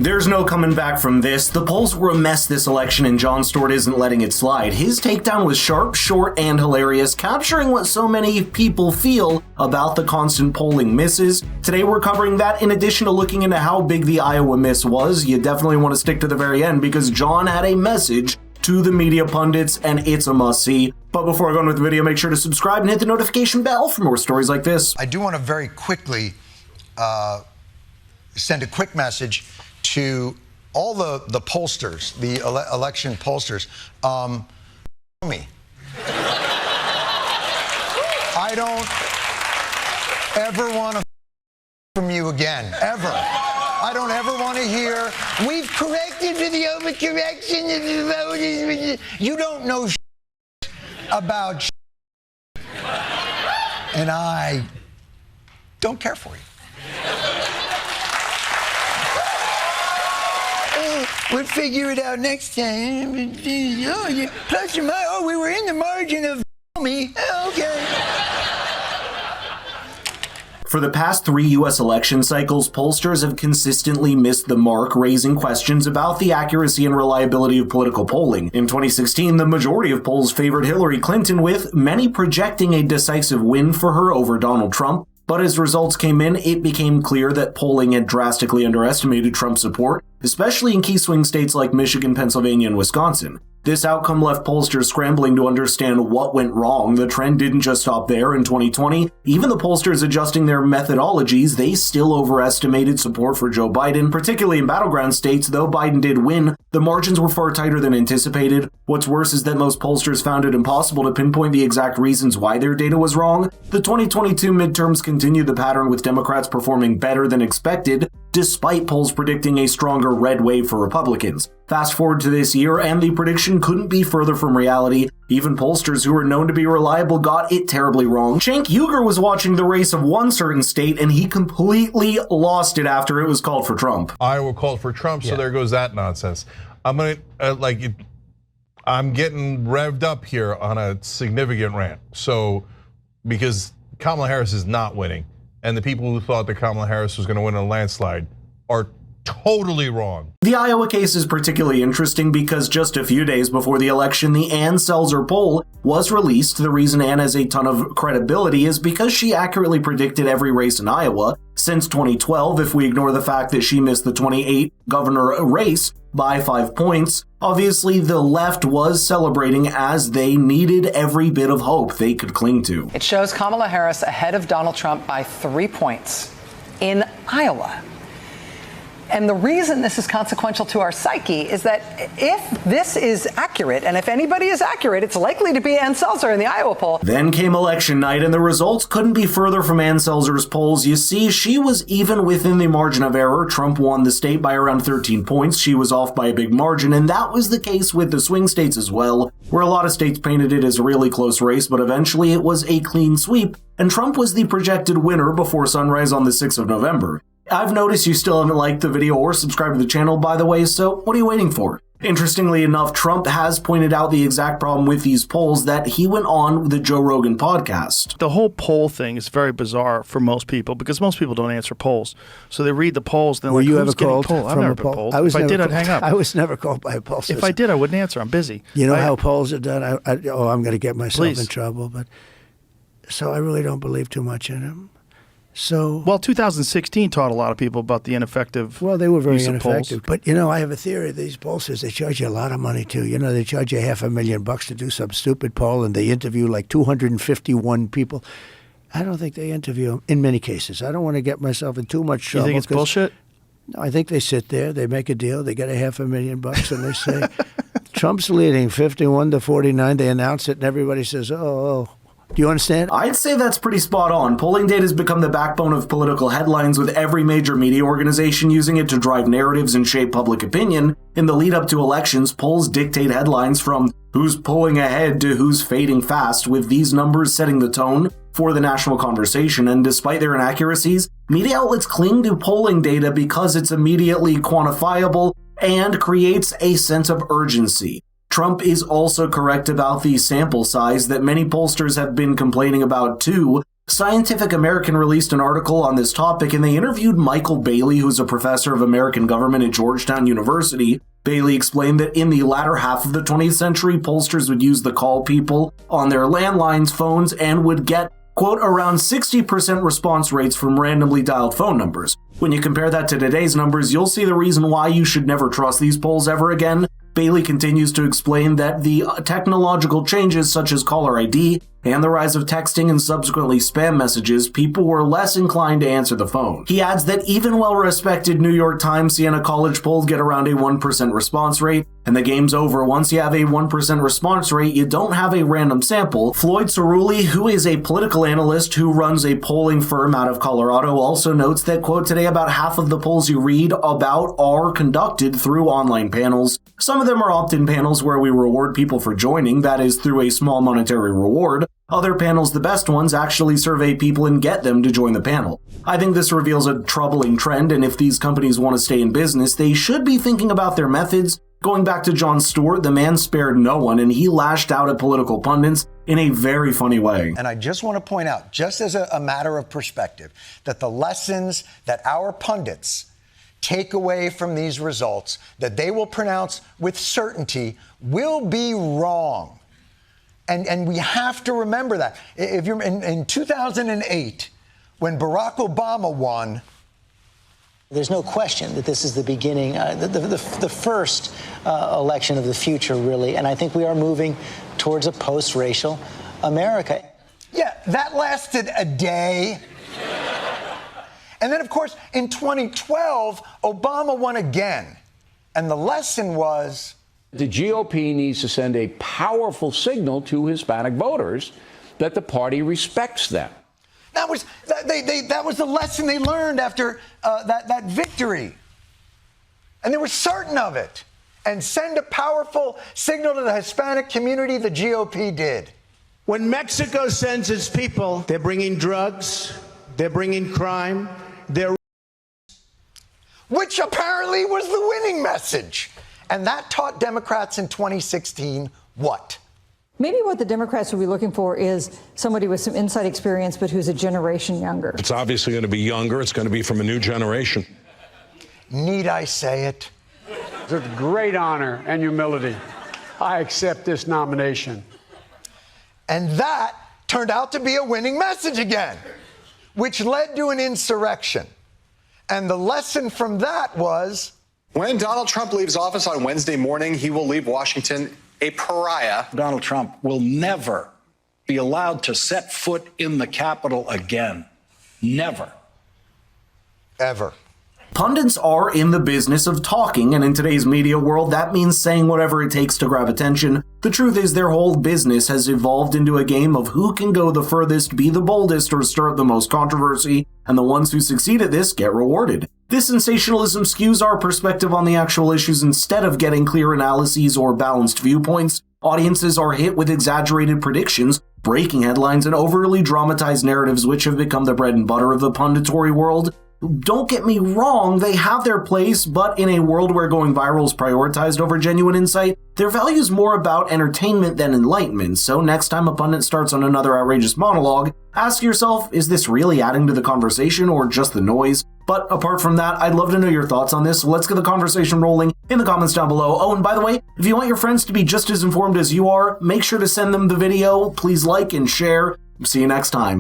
There's no coming back from this. The polls were a mess this election, and Jon Stewart isn't letting it slide. His takedown was sharp, short, and hilarious, capturing what so many people feel about the constant polling misses. Today we're covering that in addition to looking into how big the Iowa miss was. You definitely want to stick to the very end because Jon had a message to the media pundits, and it's a must-see. But before I go on with the video, make sure to subscribe and hit the notification bell for more stories like this. I do want to very quickly send a quick message to all the pollsters, the election pollsters. Me. I don't ever want to from you again, ever. I don't ever want to hear, we've corrected for the overcorrection of the voters. You don't know about and I don't care for you. We'll figure it out next time. Oh, plus or minus. Oh, we were in the margin of me. Okay. For the past 3 U.S. election cycles, pollsters have consistently missed the mark, raising questions about the accuracy and reliability of political polling. In 2016, the majority of polls favored Hillary Clinton, with many projecting a decisive win for her over Donald Trump. But as results came in, it became clear that polling had drastically underestimated Trump's support, especially in key swing states like Michigan, Pennsylvania, and Wisconsin. This outcome left pollsters scrambling to understand what went wrong. The trend didn't just stop there in 2020. Even the pollsters adjusting their methodologies, they still overestimated support for Joe Biden, particularly in battleground states. Though Biden did win, the margins were far tighter than anticipated. What's worse is that most pollsters found it impossible to pinpoint the exact reasons why their data was wrong. The 2022 midterms continued the pattern, with Democrats performing better than expected, despite polls predicting a stronger red wave for Republicans. Fast forward to this year, and the prediction couldn't be further from reality. Even pollsters who are known to be reliable got it terribly wrong. Cenk Uygur was watching the race of one certain state, and he completely lost it after it was called for Trump. Iowa called for Trump, so there goes that nonsense. I'm getting revved up here on a significant rant. So, because Kamala Harris is not winning, and the people who thought that Kamala Harris was going to win in a landslide are totally wrong. The Iowa case is particularly interesting because just a few days before the election, the Ann Selzer poll was released. The reason Ann has a ton of credibility is because she accurately predicted every race in Iowa since 2012, if we ignore the fact that she missed the 28 governor race by 5 points. Obviously, the left was celebrating as they needed every bit of hope they could cling to. It shows Kamala Harris ahead of Donald Trump by 3 points in Iowa. And the reason this is consequential to our psyche is that if this is accurate, and if anybody is accurate, it's likely to be Ann Selzer in the Iowa poll. Then came election night, and the results couldn't be further from Ann Selzer's polls. You see, she was even within the margin of error. Trump won the state by around 13 points. She was off by a big margin, and that was the case with the swing states as well, where a lot of states painted it as a really close race, but eventually it was a clean sweep, and Trump was the projected winner before sunrise on the 6th of November. I've noticed you still haven't liked the video or subscribed to the channel, by the way, so what are you waiting for? Interestingly enough, Trump has pointed out the exact problem with these polls that he went on the Joe Rogan podcast. The whole poll thing is very bizarre for most people because most people don't answer polls. So they read the polls, then were like, you who's ever called polled? I've never been polled. If I did, I'd hang up. I was never called by a pollster. If I did, I wouldn't answer. I'm busy. You know how polls are done? I'm going to get myself in trouble. But so I really don't believe too much in them. So, well, 2016 taught a lot of people about the ineffective. Well, they were very ineffective. Polls. But I have a theory. These pollsters, they charge you a lot of money too. They charge you $500,000 to do some stupid poll, and they interview like 251 people. I don't think they interview them in many cases. I don't want to get myself in too much trouble. You think it's bullshit? No, I think they sit there, they make a deal, they get $500,000, and they say Trump's leading 51-49. They announce it, and everybody says, "Oh." Do you understand? I'd say that's pretty spot on. Polling data has become the backbone of political headlines, with every major media organization using it to drive narratives and shape public opinion. In the lead up to elections, polls dictate headlines from who's pulling ahead to who's fading fast, with these numbers setting the tone for the national conversation. And despite their inaccuracies, media outlets cling to polling data because it's immediately quantifiable and creates a sense of urgency. Trump is also correct about the sample size that many pollsters have been complaining about too. Scientific American released an article on this topic, and they interviewed Michael Bailey, who's a professor of American government at Georgetown University. Bailey explained that in the latter half of the 20th century, pollsters would use the call people on their landlines, phones, and would get, quote, around 60% response rates from randomly dialed phone numbers. When you compare that to today's numbers, you'll see the reason why you should never trust these polls ever again. Bailey continues to explain that the technological changes such as caller ID and the rise of texting and subsequently spam messages, people were less inclined to answer the phone. He adds that even well-respected New York Times Siena College polls get around a 1% response rate, and the game's over. Once you have a 1% response rate, you don't have a random sample. Floyd Cerulli, who is a political analyst who runs a polling firm out of Colorado, also notes that, quote, today about half of the polls you read about are conducted through online panels. Some of them are opt-in panels where we reward people for joining, that is through a small monetary reward. Other panels, the best ones, actually survey people and get them to join the panel. I think this reveals a troubling trend, and if these companies want to stay in business, they should be thinking about their methods. Going back to Jon Stewart, the man spared no one, and he lashed out at political pundits in a very funny way. And I just want to point out, just as a matter of perspective, that the lessons that our pundits take away from these results, that they will pronounce with certainty, will be wrong. And we have to remember that. If you're in 2008, when Barack Obama won, there's no question that this is the beginning, the first election of the future, really. And I think we are moving towards a post-racial America. Yeah, that lasted a day. And then, of course, in 2012, Obama won again. And the lesson was, the GOP needs to send a powerful signal to Hispanic voters that the party respects them. that was the lesson they learned after that victory. And they were certain of it. And send a powerful signal to the Hispanic community, the GOP did. When Mexico sends its people, they're bringing drugs, they're bringing crime, which apparently was the winning message. And that taught Democrats in 2016 what? Maybe what the Democrats will be looking for is somebody with some inside experience, but who's a generation younger. It's obviously going to be younger. It's going to be from a new generation. Need I say it? It's a great honor and humility. I accept this nomination. And that turned out to be a winning message again, which led to an insurrection. And the lesson from that was, when Donald Trump leaves office on Wednesday morning, he will leave Washington a pariah. Donald Trump will never be allowed to set foot in the Capitol again. Never. Ever. Pundits are in the business of talking, and in today's media world, that means saying whatever it takes to grab attention. The truth is their whole business has evolved into a game of who can go the furthest, be the boldest, or stir up the most controversy, and the ones who succeed at this get rewarded. This sensationalism skews our perspective on the actual issues instead of getting clear analyses or balanced viewpoints. Audiences are hit with exaggerated predictions, breaking headlines, and overly dramatized narratives which have become the bread and butter of the punditory world. Don't get me wrong, they have their place, but in a world where going viral is prioritized over genuine insight, their value is more about entertainment than enlightenment. So next time a pundit starts on another outrageous monologue, ask yourself, is this really adding to the conversation or just the noise? But apart from that, I'd love to know your thoughts on this, so let's get the conversation rolling in the comments down below. Oh, and by the way, if you want your friends to be just as informed as you are, make sure to send them the video. Please like and share. See you next time.